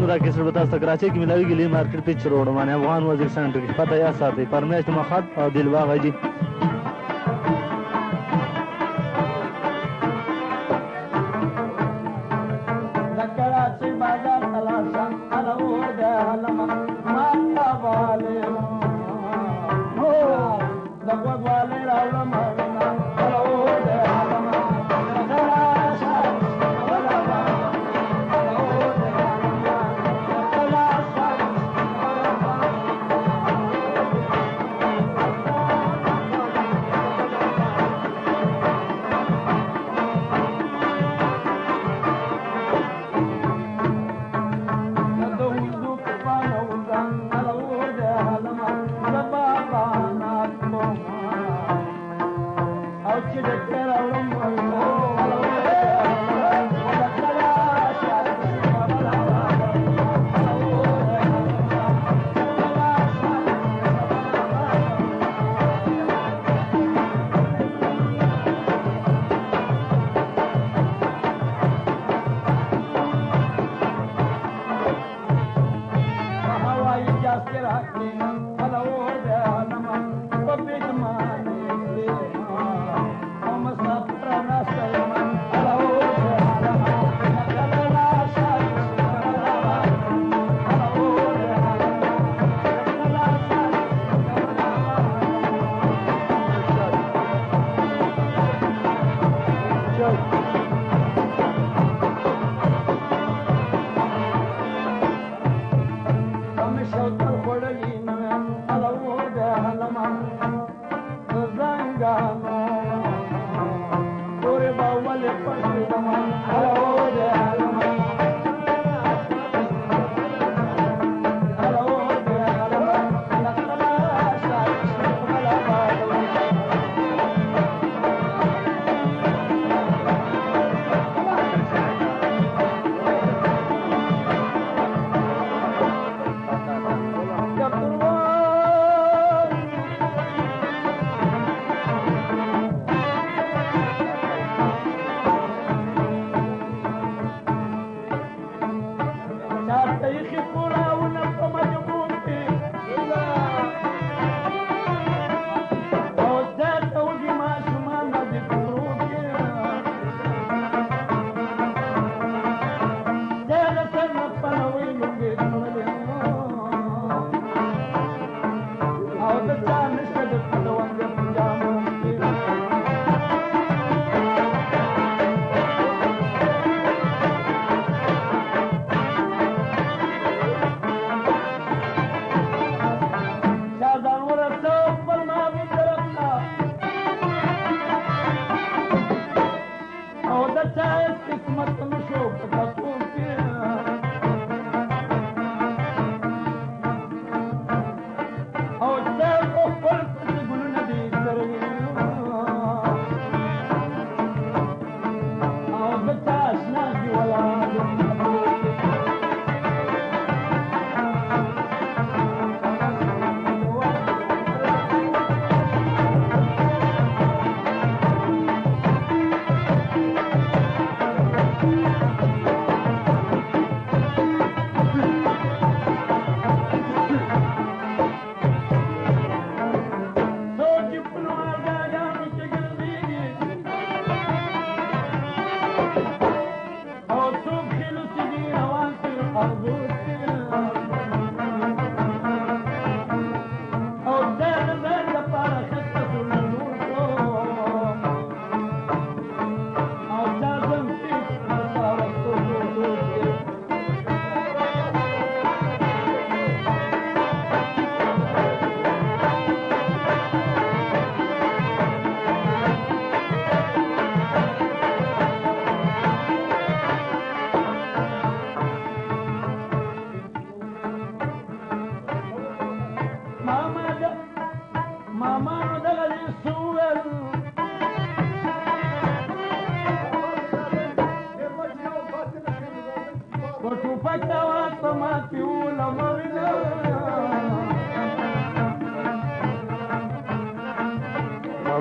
राकेश बता कराची की मिलावी गली मार्केट पिच रोड माने अफगान वजीर सेंटर की पता या साथ परमेश मखद और दिलबाग है जी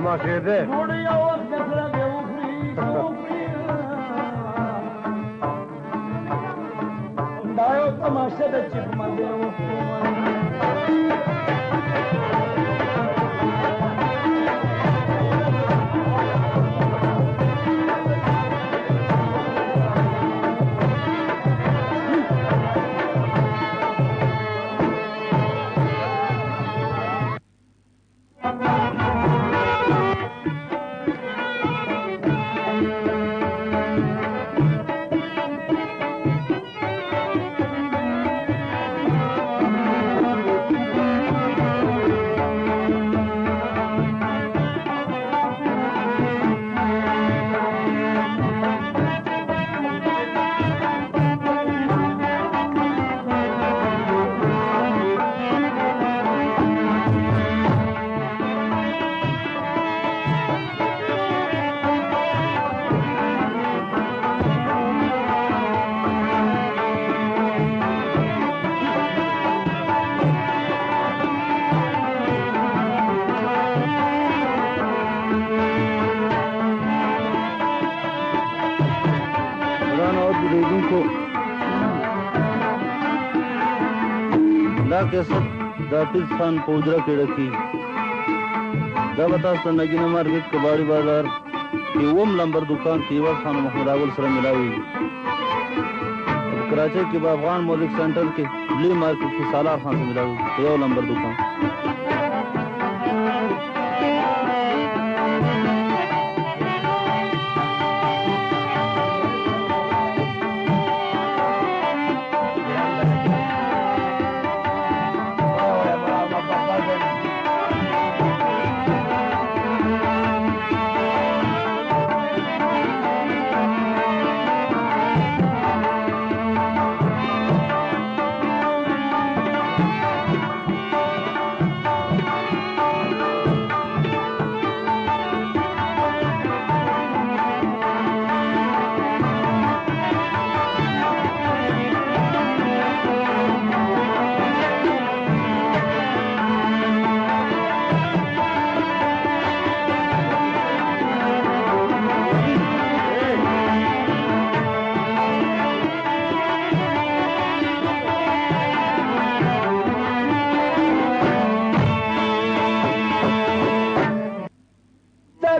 ما كده دايو تماشا د چپ مده da que دا حفیظ خان په حجره کې ډکي دا به تاسو ته نګینه مارکیټ کباړي بازار کې اووم نمبر دکان کې عوض خان محمد اول سره ملاوي کراچۍ کې به افغان موزیک سنټر کې بلی مارکیټ کې سالار خان سره ملاوي یو نمبر دکان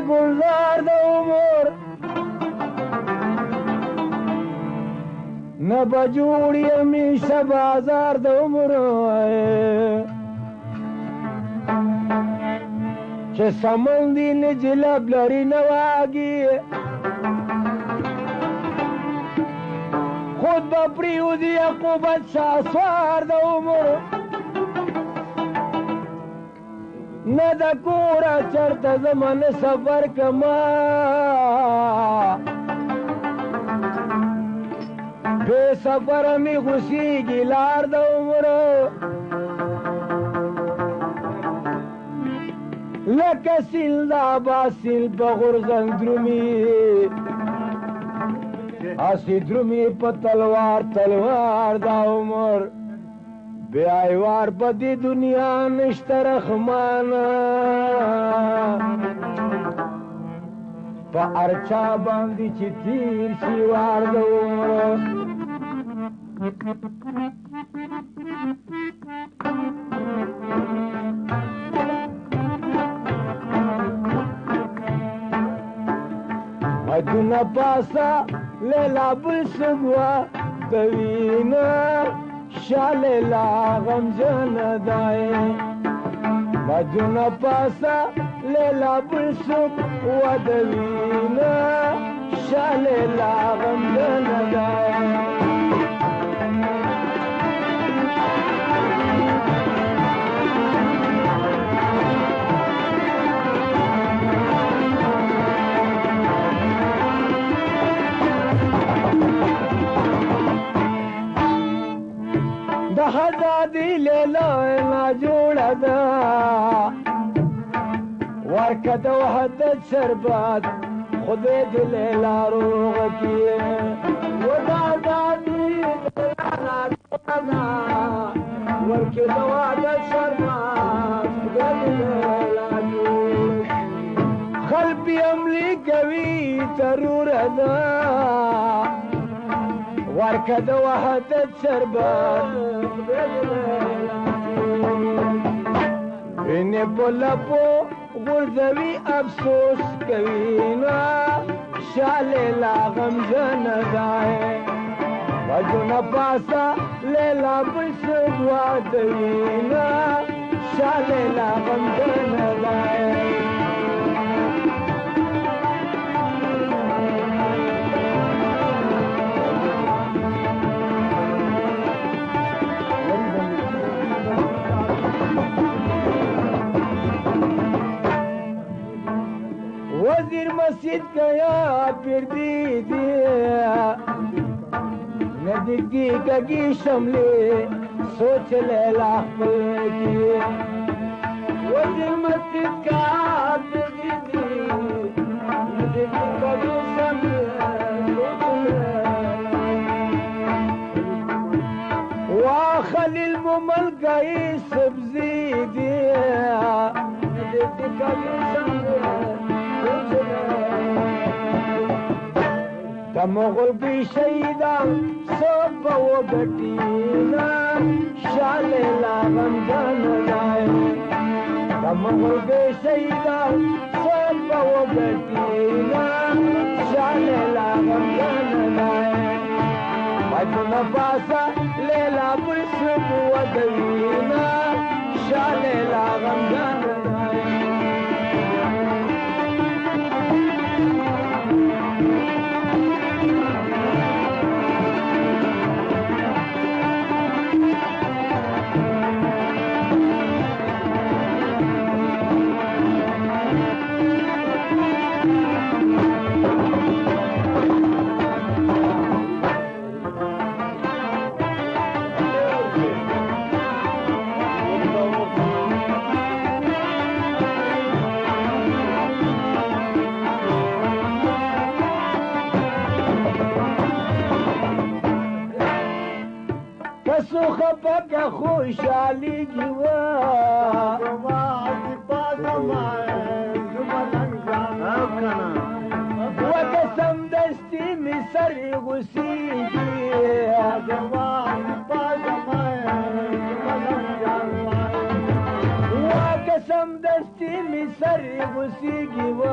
گلزار د عمر نه بجوړی همیشه بازار د عمر چې سمن دی نه جلب لري نه واګي خود به پریوزي عقوبت شاسوار د عمر نه د کوره چرته زمن سفر کما بې سفره مې غوسېږي لار د عمر لکه سیل د اباسیل په غورځنګ درومي هسې درومي په تلوار تلوار د عمر بے آئیوار پا دی دنیا نشتر رخمانا پا ارچا باندی چی تیر شیوار دو مدونا پاسا لیلا بل سگوا دوینا شاله لا غم جن دای مجن پاسا لیلا بلسک ودوینا شاله لا غم جن دای دی لیلا نا جوړه ده ورکه د وحدت شربات خدای دې لیلا روغ کړي ودا دی لیلا نا جوړه ده ورکه د وحدت شربات خدای دې لیلا روغ قلبي عملي کوي ضرور ده ورکه د وحدت شربات وینې په لپو غورځوي افسوس کوي نه شاله لا غمجن دی وجونه پاسا لیلا بس دعا دوي نه شاله لا غمجن دی وزیر مسجد گیا پھر دیدی ندیدی کگی شملے سوچ لیلا کی وزیر مسجد کا پھر دیدی ندیدی کگی شملے سوچ لیلا واخلیل ممل گئی سبزی دیا ندیدی کگی شملے مغل کی شہیدان سب وہ گٹینا شاله لا غم جان مرغ شهیدان سب وګټینا شاله لا غمجن مجنون پاسا لیلا پر سب ودوینا شاله لا غمجن خپک خوشحالی گوا و قسم دستی می سر غسیگی و قسم دستی می سر غسیگی و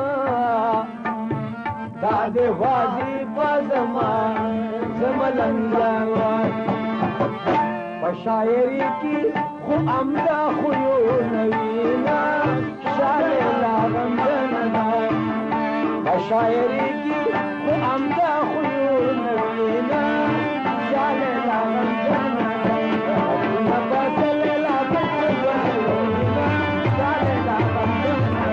داد خوازی پازمان زملنگان شاعری کی خو امدا خيو نوینا شاعر لا غمجنا شاعری کی خو امدا خيو نوینا شاعر لا غمجنا نباسل لا بطلنا شاعر لا غمجنا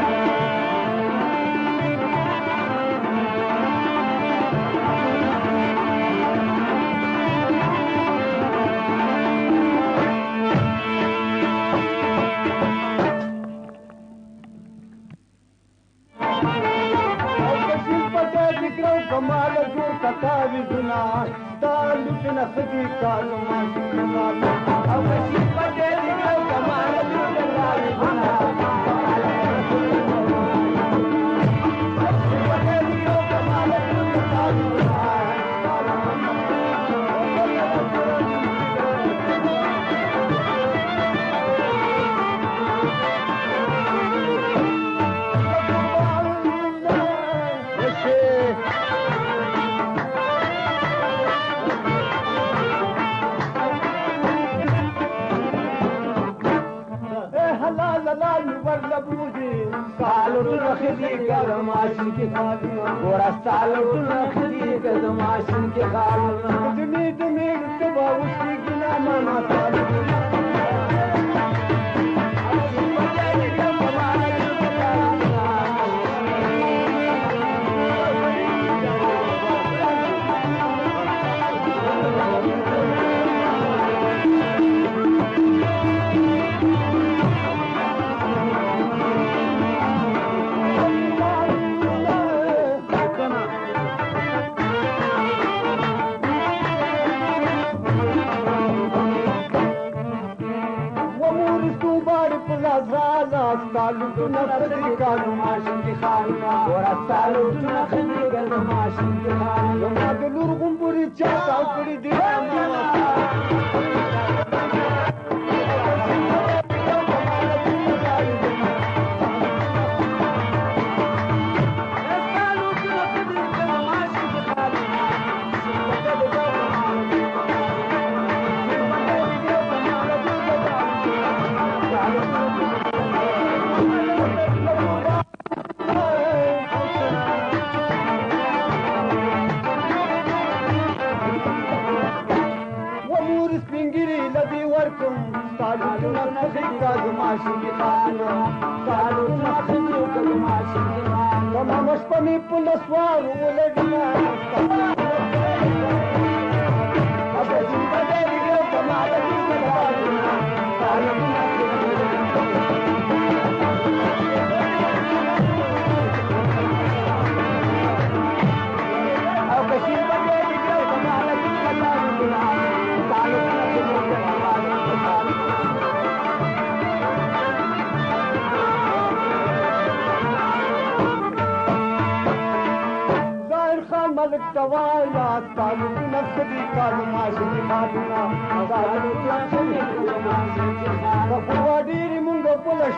कमाल जो कतावी गुना तालु के नखदी कालू मासी कमाल अब सी पटे दिखो कमाल जो कतावी गुना पटे दिखो कमाल जो कतावी गुना सालू नखदी कदमाशी के खाली गोरा सालू नखदी कदमाशी के खाली दुनी दुनी तो बाबूसी की ना माना सालू सालू नखदी कालू माशी के खाली गोरा सालू नखदी कदमाशी के खाली मादलूर गुंबुरी चाचा कुड़ी दिया Mami pula suaru ulegna abe jindagi ge kamala ki salana salana abe jindagi ge kamala ki salana ملک توالا तालु नखदी कालू माशी के खाली तालु नखदी कालू माशी के खाली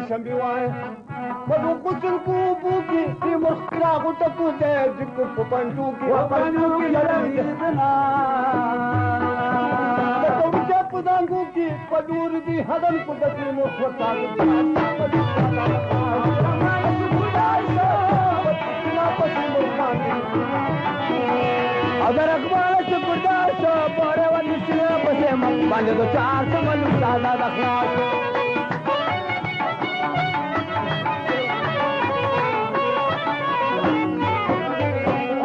شنبه وای په کوڅل کو بوکی چې مخرا غټ کو دې ذکر په پندو کې لړې زنا ته په دانګو کې په دور دي هدن کو دې مخ अगर अखबार से गुरदार सो बोरे वाली सिले बसे मत बांधे तो 400 मलूक दादा रखना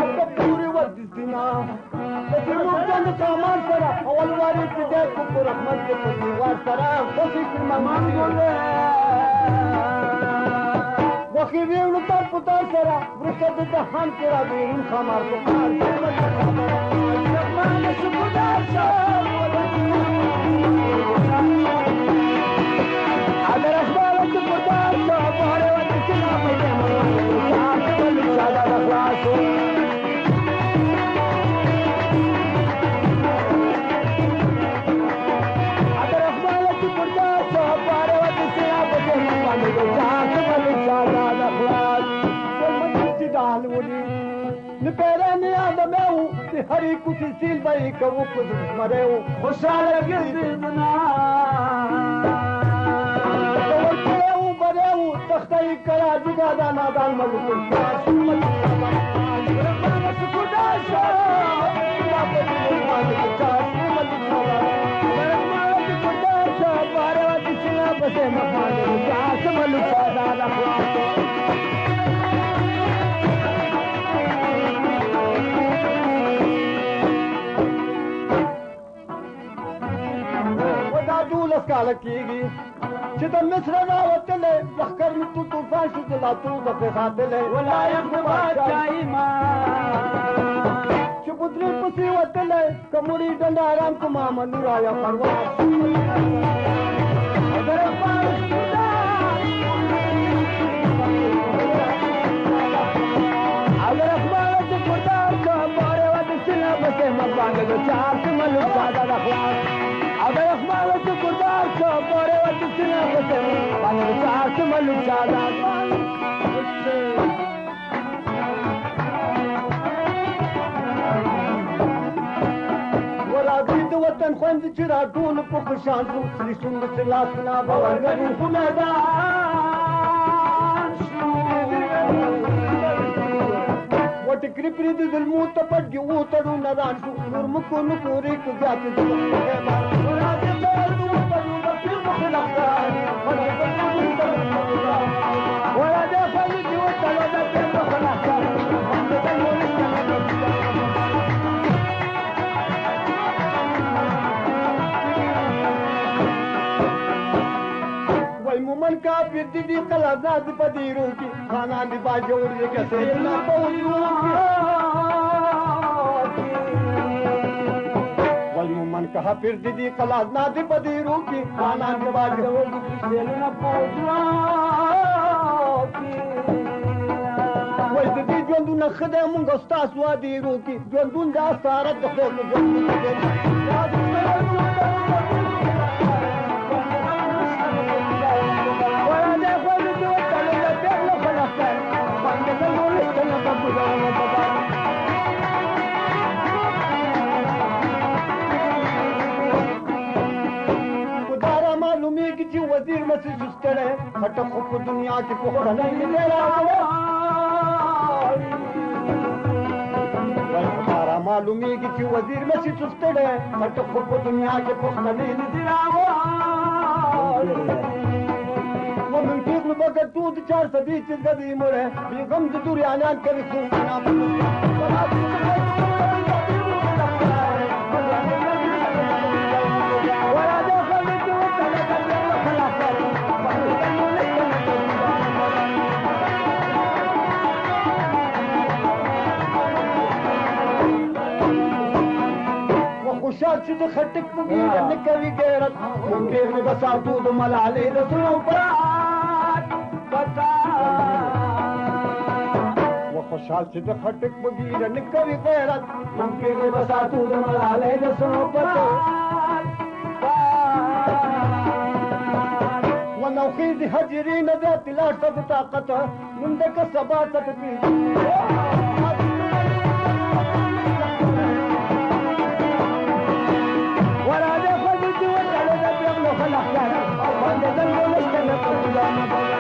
अब पूरी वक्त दिना लेकिन मुझे सामान सरा अवल वाली तुझे को रहमत के परिवार सरा कोई मान बोले وخيرين لطار بطاسرة بركة الدهان كرا بيرون خمار بقار شمال شبداسة عدر أخبارك بطاسة بحري ودكنا ميدان وعاكم الشهادة بخلاصه عدر أخبارك بطاسة بحري ودكنا ميدان وعاكم الشهادة نپیرانی آدمیو تی هری کسی سیل بائی کو کچھ مریو خوشحال گردنا کورتیو بریو تختای کرا جگا دانا دان ملک الکاش ربانا سکوداشا ملک الکاش ربانا سکوداشا بارے واتی سینا بسے مفان الکاش ملک سادانا خواتو دولس کاله کېږي چې د مصر راوتلی لښکر مې تو طوفان شو د لاتو د پېښاتلی ولایت د بادشاهي ما چې قدرې پسې وتلی که مړي ډنډاران کو مامنو رایا پرواز اگر اخبار د قدار کا باره ود سلا بسه مبانګ د چار ملو ساده اخلاق अगर अखबार से गुरदार को बोरे वक्त सिला बसे पानी चार मलुक जादा वरादी तो वतन खुंद चिरा ढूल को खुशान तू श्री सुंद से लासना भवर गरी खुमेदान वट कृपरी दिल मुंह तपट गयो तड़ू नदान शू नूर मुको नुपूरी को जाते मोमन का फिर दीदी कलाजाद पदीरों की खाना दिबा जोड़ के कैसे ना मोमन कहा फिर दीदी कलाजना दिपदीरों की खाना दिबा जोड़ के कैसे ना वही दीदी जोंदू न खदे मुंगस्ता स्वादीरों की जोंदू दा सारा दखल वजीर मसी सुस्तरे खटक को दुनिया की पोखर नहीं मिलेगा हमारा मालूम है कि वजीर मसी सुस्तरे खटक को दुनिया के पोखर नहीं मिलेगा वो मिलती में बगैर दूध 420 चीज गदी मोरे बेगम दुरियाना कर सुना खुशाल से तो खटक मुगी निकली गैरत मुंगेर में बसा दूध मलाले रसों पर बता वो खुशाल से तो खटक मुगी निकली गैरत मुंगेर में बसा दूध मलाले रसों पर वो नौखी دی حجری نه ده تلاش ته طاقت نن د که سبا ته وراده خو دې وټاله د بل خلک کار او باندې دنګ نشته نه کوله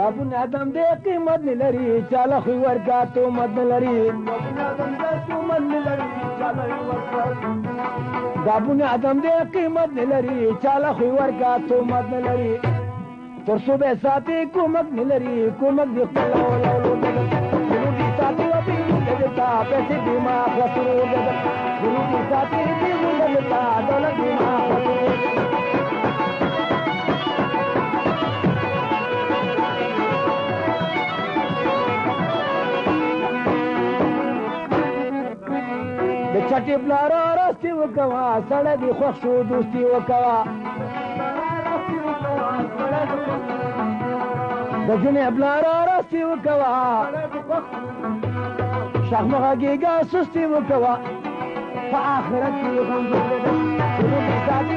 ابن ادم دې قیمت نه لري چاله خو ورکا تو مد نه لري ابن ادم دې قیمت نه لري چاله ورکا ابن ادم دې قیمت نه لري چاله خو ورکا تو مد نه لري تر صبح ساتي کومک نه لري کومک دې خپل ولولو دې ساتي او دې تا پیسې دې ما خسرو دې ساتي دې تا دولت دې ما خسرو چټي بلارا راستی وکوا سړی دی خوښ شو دوستي وکوا د جنې بلارا راستی وکوا شخمغږیږه سستی وکوا په آخرت کې هم زموږ ساتي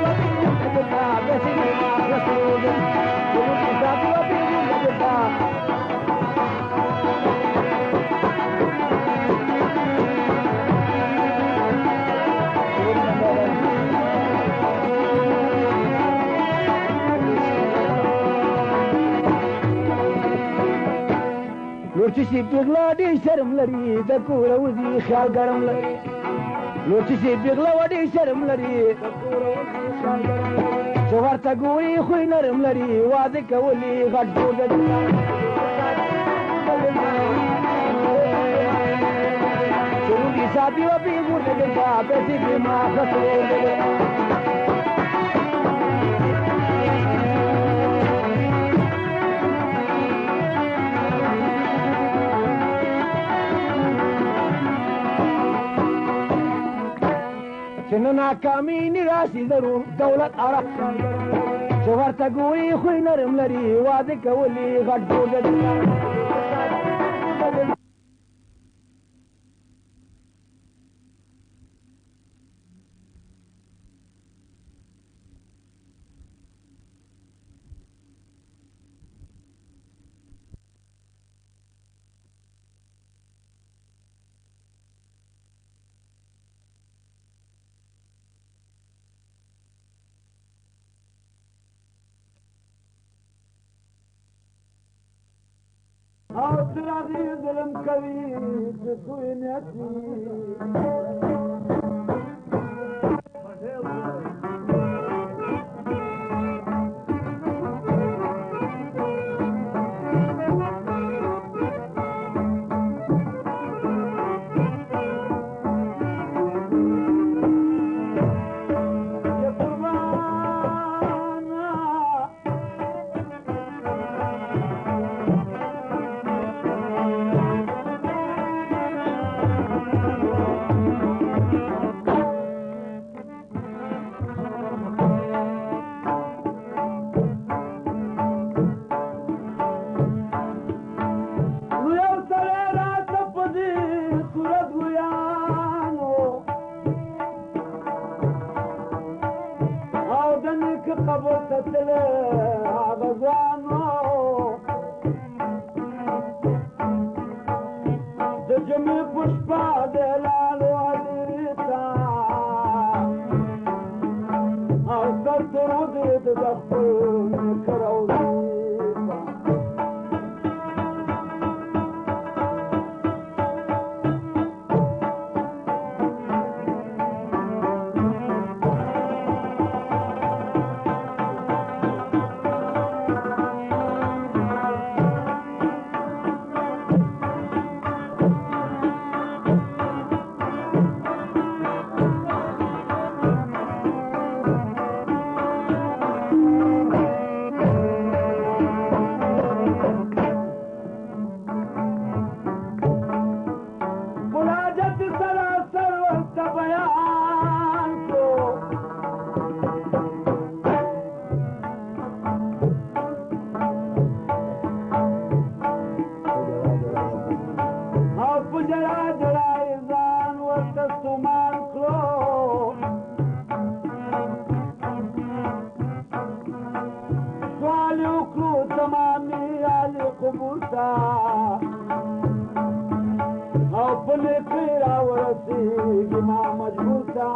لور چې سي پیغلا ډېر شرم لري د کوره وځي خیال ګرم لري لور چې سي پیغلا ډېر شرم لري چې ورته ګوري خوی نرم لري واده کولی غټ جوړ چې ساتي و پیغور دې کا پیسې دې ما خسرو ناکامی نراشي ضرور دولت عرب چې ورته ګوري خوی نرم لري واده کولی غټ جوړ او تراغي ظلم کوي چې دوی نعتي ورته ستومان کړو سوال یې وکړو تمامي علي قبول ته او په نیکۍ راورسېږي ما مجبور ته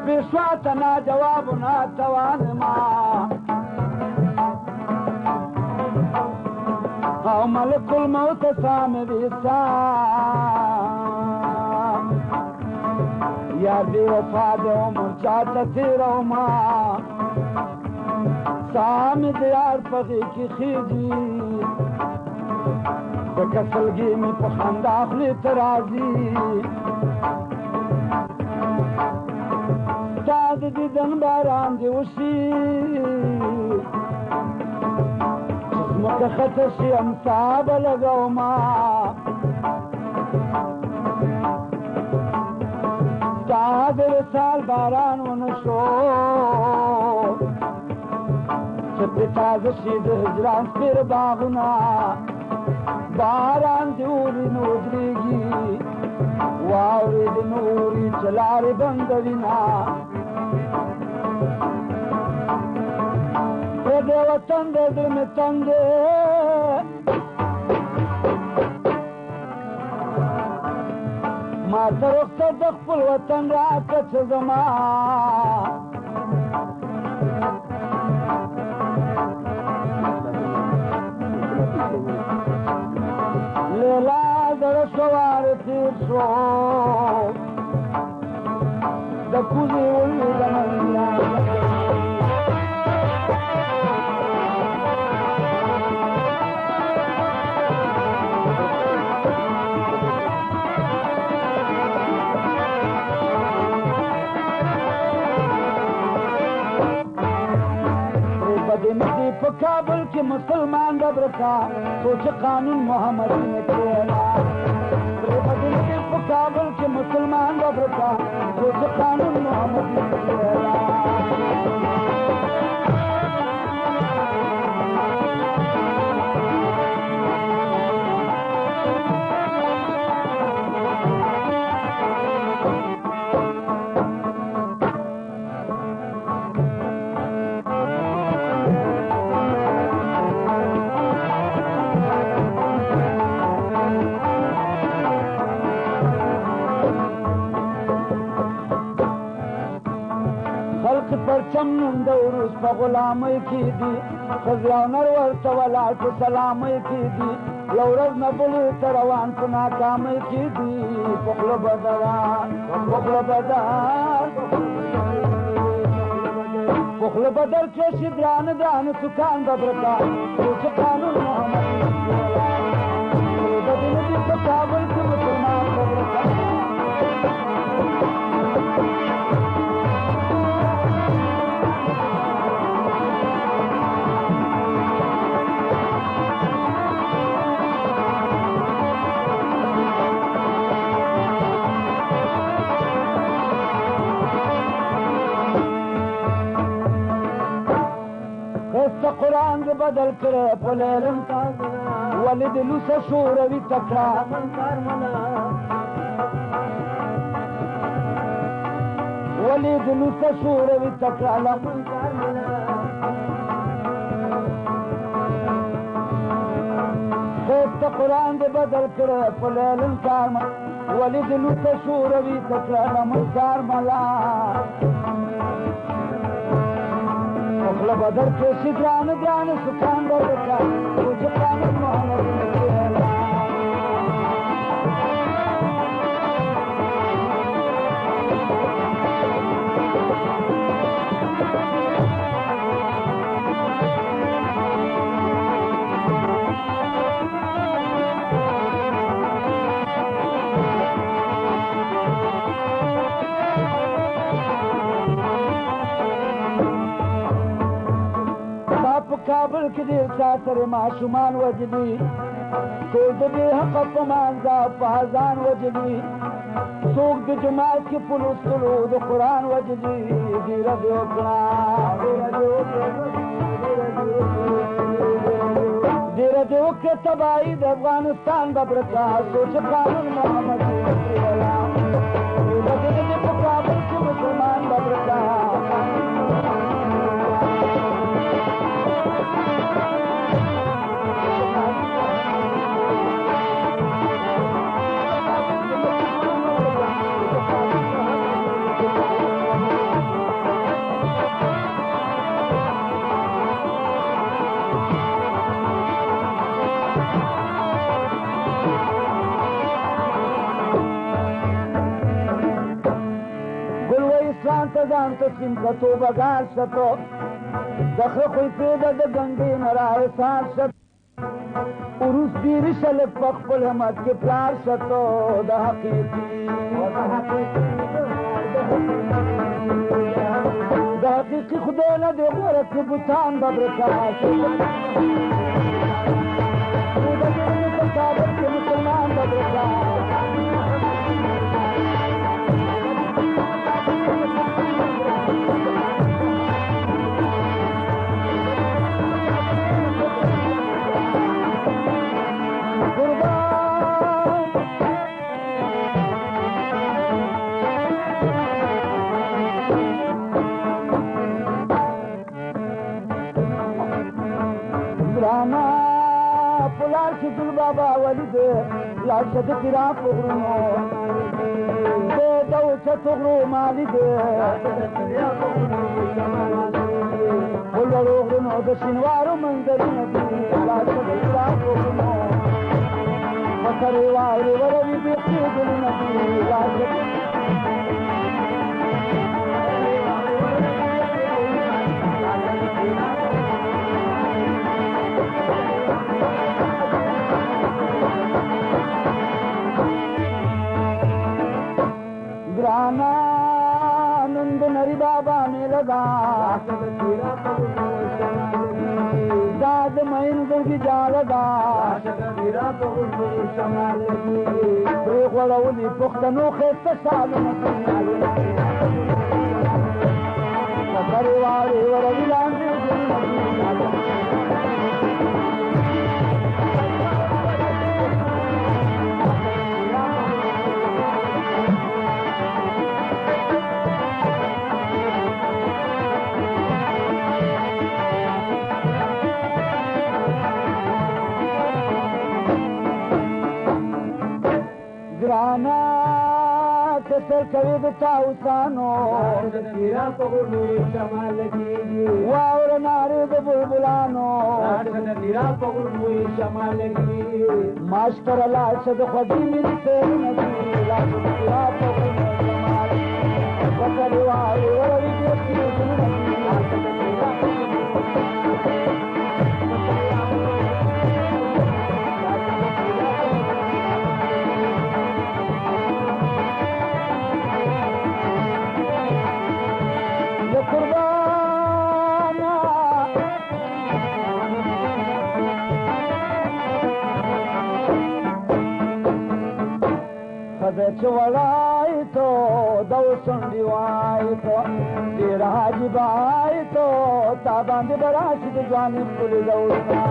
پیشوا تنا جواب ناتوان ما او ملک الموت سام بیسا یا بی وفا دے عمر چاہتا تیرو ما سام دیار پغی کی خیجی بکسلگی می پخند آخلی ترازی تاد دیدن باران دیوشی جسمک خطشی امساب لگو ما تاد رسال باران ونشو چپی تازشی ده هجران سپیر باغنا باران دیوری نودریگی واوری دی نوری چلاری بندوینا دے وطن دے دل میں تنگے ما ترخت دخل وطن راکت زمان لیلا در سوار تیر شو دکوزی ولی دنیا مدی په کابل کې مسلمان دبرکا سوچ قانون محمد نے کېلا مدی په کابل کې مسلمان دبرکا سوچ قانون محمد نے کېلا پرچم نن د وروس په غلامۍ کې دي ښځې او نر ورته ولاړ په سلامۍ کې دي له ورځ نه بلې ته روان په ناکامۍ کې دي په خوله بدران په خوله بدر په خوله بدر کې شي درانه درانه سکان دبرکا سوچ قانون محمد د دې دې په کابل کې مسلمان دبرکا قرآن دې بدل کړه په لیلم ولې د لوسه شوروي تکړه ولې د لوسه شوروي تکړه خېسته قرآن دې بدل کړه په لیلم کارمه ولې د لوسه شوروي تکړه لمن کارملا خپل بدر کې شدران دران سکان ورکا او ځان محمد کابل کې دې ساتره معصومان وجدي ټول دې حق په مانځه په ځان وجدي څوک د جماعت کې پلوص کولو د قرآن وجدي دې رب وکړه دې رب وکړه تباہی د افغانستان دبرکا سوچ قانون محمد دې په کابل کې مسلمان دبرکا ځان ته سیم کتو بګار شتو دخه خوی پیدا د ګنګې نه راحسار شت وروس ډېرې شلک په خپل همت کې پلار شتو د حقیقي خدای نه دی غوره که بوتان به برکات مسلمان به برکات بابا ولید لاشه د پیرا په غرونو د اوچتو غرو مالي دی ولړو غرونو د شینوارو منظرونه دي لاشه د پیرا په غرونو مکرې واورې وروي بیخي ګلونه دي لاشه ګرانا نند نری بابا می لگا داد مین دلگی جا لگا پریخ وڑولی پختنو خیست سالو مکری واری وروی لاندی ګرانا کسر کوي د تاوسانو واور نارې د بلبلانو ماشکر لاشه د خوږې مینې سیرونه دي لاشه د تیرا په غرونو شمال وکړې وارې وروي بیخي ګلونه دي لاشه د تیرا په چې وړای تو دو سندې وای تو ډېر عجیب وای تو تا باندې به راشي د ځواني ښکلې زوړونه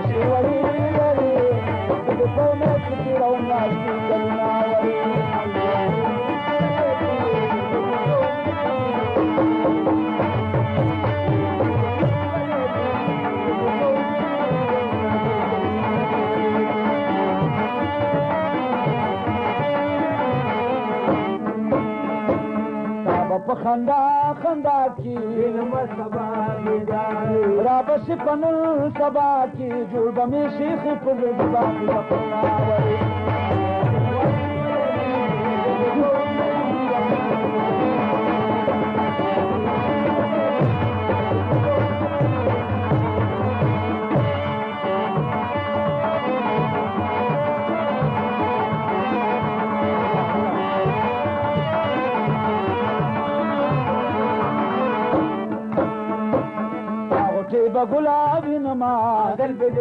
شي وړي لري د قومه کې تېره میاشتې کلونه وړي په خندا خندا کې را بشي په نن سبا کې جوړ به مې شیخ په زړه باندې بگلاب نما دل بد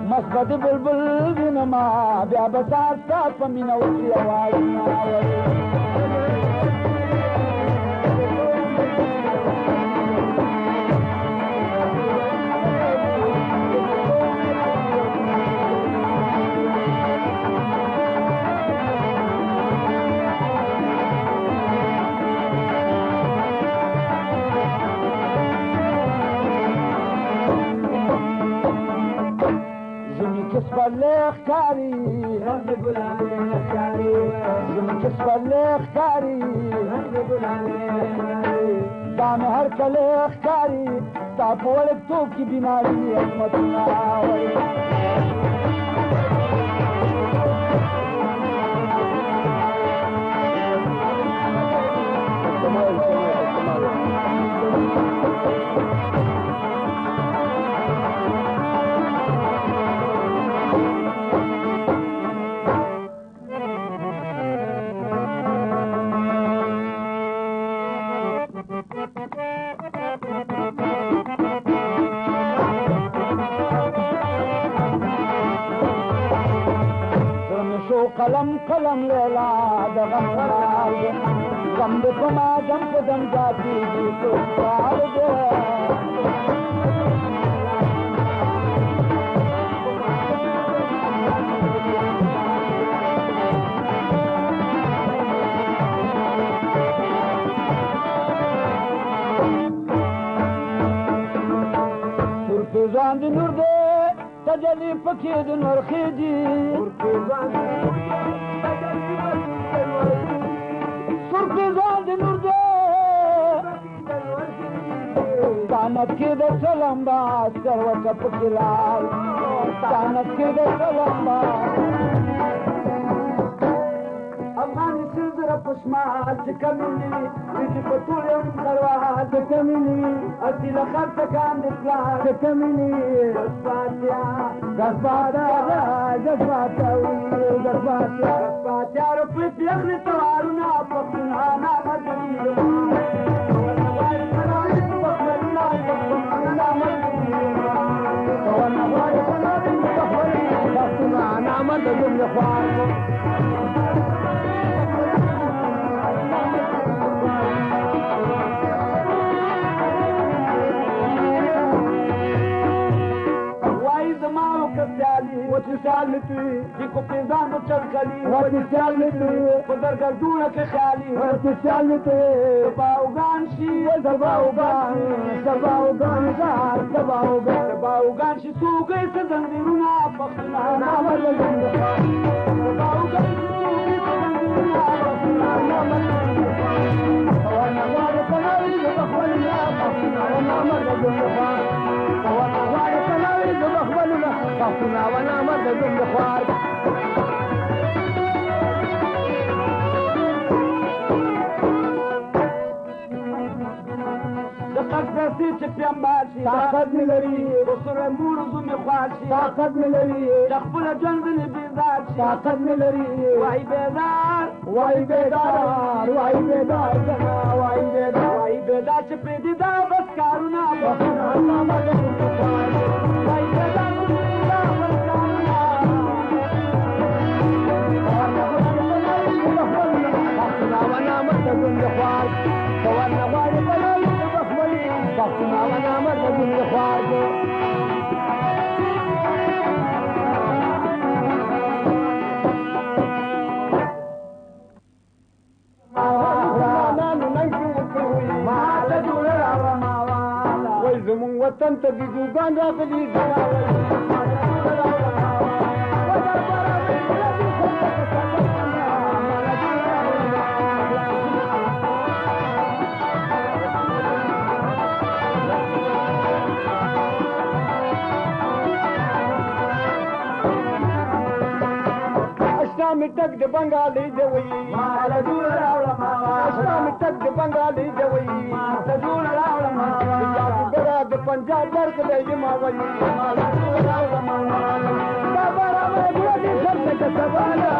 مسبد بلبل نما بیا بسات سات پمینا وسی آواز لخکاری زمین کس پر لخکاری دام هر کل لخکاری تاپ ولک تو کی بیماری حکمتنا قلم قلم لیلا د غم خیال دی غم د پما دم په دم جاتیږي سوال دی ورپېژان د نور دی تجلی پکې د نور خېږي سرپېژان د نور دی تانت کې د سلام با سروکه پکې لال تانت کې د سلام با افغاني سندره پشمال چې کمینی چې په ټول یو خروال چې کمینی اصل خط کان د پلان چې کمینی غسپاتیا په پیغله توارونه په خنانه مدري وتسالمتي فيكم بيزان وتشغلي وتسالمتي ودرجردونا كخالي وتسالمتي تباوغان شي تباوغان شي سوقي تزنجرونا فخنا نعمل تباوغان شي سوقي تزنجرونا فخنا نعمل وانا وانا تناوي بخولنا فخنا نعمل وانا وانا تناوي بخولنا فخنا ونعمل بالخوار دقت درسي چې پیامباشي طاقت ملري وسره مورز می خواشي طاقت ملري خپل ژوند نه بیزار طاقت ملري وای بیدار وای بیدار وای بیدار وای بیدار وای بیدار چې په دې دا بس کارونه وخت نامه وای بیدار وطن ته بيزوګان راغلي مټک د بنگالي جوي مال جوړ راوړم اسلام مټک د بنگالي جوي مال جوړ راوړم جاګرا د پنجاب درک دی ما وي مال جوړ راوړم بابا راوړم دې څه څه سوالا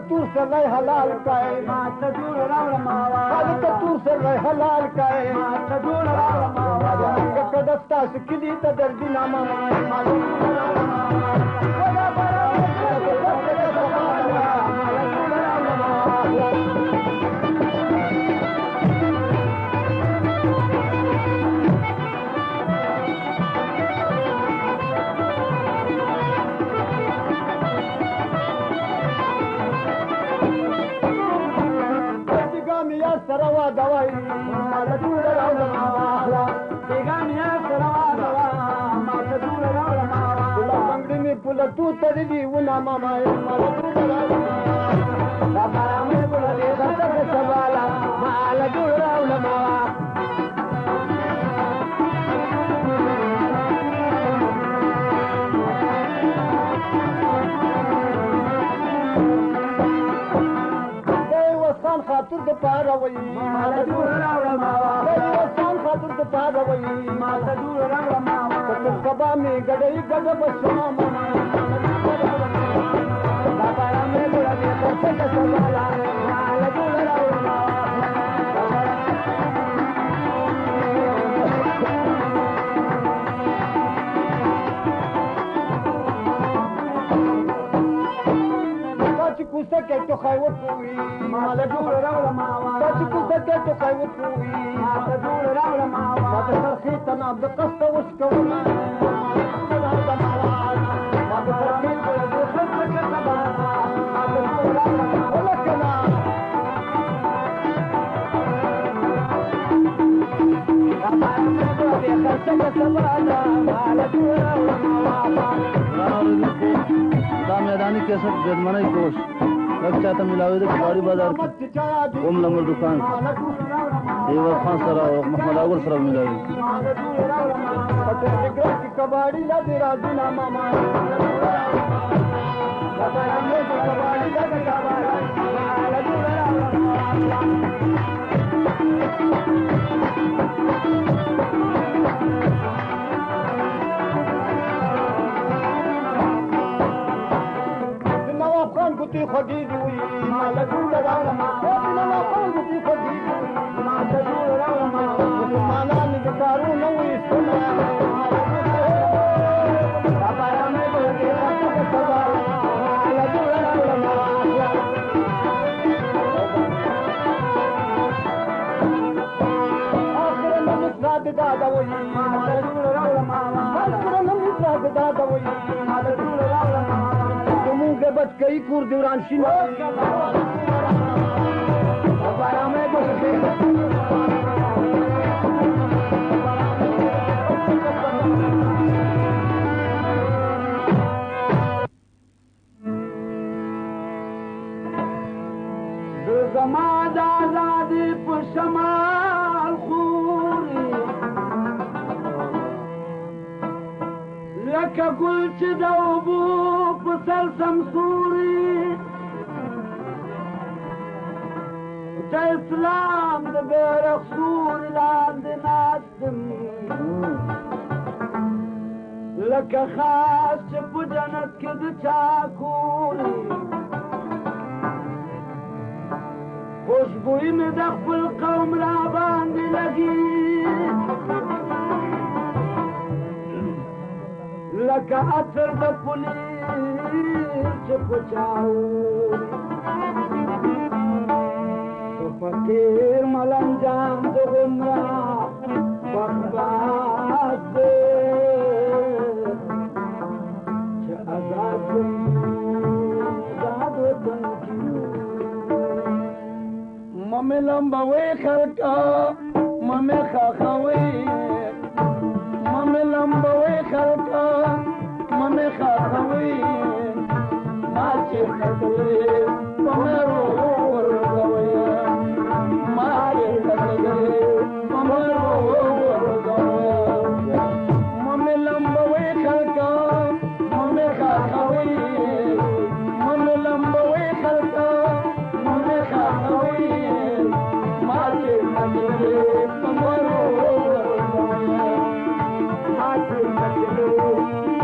تور سر حلال کائے ما تجور راوڑ ماوا حال تور سر حلال کائے ما تجور راوڑ ماوا کدستا سکلی تدر دینا ماما ولا برا سره واده وای ما له ټوله راوړه ماواخله بیګانې سره واده وای ما له ټوله راوړه ماواخله پوله بنګړي مې پوله تو تړلي ونه ماما ما له ټوله راوړه دا بارا مې پوله دې غټه سواله ما له ټوله راوړه ماواخله خاطر د پاره وای مال دور راوړه ماوا وسان خاطر د پاره وای مال دور راوړه ماوا کتل کبا می ګډي ګډ بشما ماما دا پاره مې ګړه دې څه سوالا مال دور راوړه ماوا کوڅه کې ټوخای وکوي مال ډور راوړه ماوا چې کوڅه کې ټوخای وکوي مال ډور راوړه ماوا ما ته سرخي تنا د قصد وش کوي ما ته سرخي د خصه کې تبا ما ته ډور راوړه ماوا ولکنا امانه دې خصه کې تبا مال ډور راوړه ماوا دا میدانی کیسٹ جرمنی کوش لگ چاہتا ملاوی دے کباڑی بازار کی اوم لنگر دکان دیور خان سرا اور محمد آگل سرا ملاوی کباڑی لدی راجینا ماما کباڑی لدی ګوتی خوږی دی ما له ټول راوړه ما نو خپل ګوتی خوږی دی ما ته ټول راوړه ما مسلمانان دې کارو نو وي سنا بابا مې ګوتی راته سبا له ټول راوړه ما اخر نو مسراد دا وي ما له ټول راوړه ما اخر نو مسراد دا وي ما له ټول راوړه ما بچ کئی کور دوران شینو بابا مې ګوتی د زما د آزادۍ په شمال خوري لکه ګل چې د اوبو په سر سمسوري د اسلام د بیرغ سوري لاندې ناستم لکه خاص چې په جنت کې د چا کوري خوشبویي مې د خپل قوم را باندې لګي لکه عطر د پولیس چې په چاوري تو فقیر ملنجان د غمراه بخباز دی چې آزاد دی آزاد وطن کې ممې لمبوي خلکه ممې خاخوي ممې لمبوي خلکه ممې خاخوي ما چې خطوي ممې ورغوي ما چې خطوي ممې ورغوي ممې لمبوي خلکه ممې خاخوي ممې لمبوي خلکه ممې خاخوي ما چې خطوي ممې ورغوي ما چې خطوي